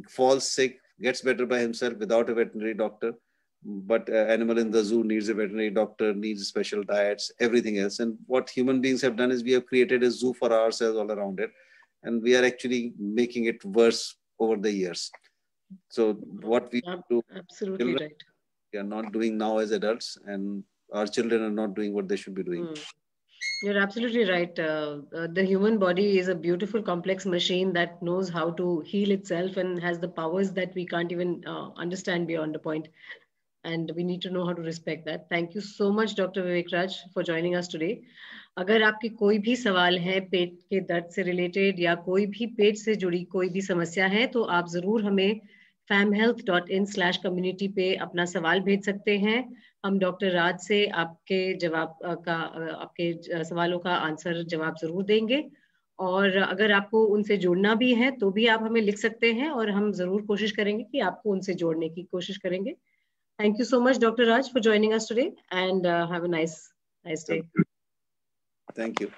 falls sick, gets better by himself without a veterinary doctor. But animal in the zoo needs a veterinary doctor, needs special diets, everything else. And what human beings have done is we have created a zoo for ourselves all around it. And we are actually making it worse over the years. So what we do, absolutely children, right. We are not doing now as adults, and our children are not doing what they should be doing. You're absolutely right. The human body is a beautiful, complex machine that knows how to heal itself and has the powers that we can't even understand beyond a point. And we need to know how to respect that. Thank you so much, Dr. Vivek Raj, for joining us today. अगर आपके कोई भी सवाल है पेट के दर्द से related या कोई भी पेट से जुड़ी कोई भी समस्या है तो आप जरूर हमें famhealth.in/community पे अपना सवाल भेज सकते हैं. हम डॉक्टर राज से आपके सवालों का जवाब जरूर देंगे. और अगर आपको उनसे जुड़ना भी है तो भी आप हमें लिख सकते हैं और हम जरूर कोशिश करेंगे कि आपको उनसे जोड़ने की कोशिश करेंगे. Thank you so much, Dr. Raj, for joining us today, and have a nice day. Thank you.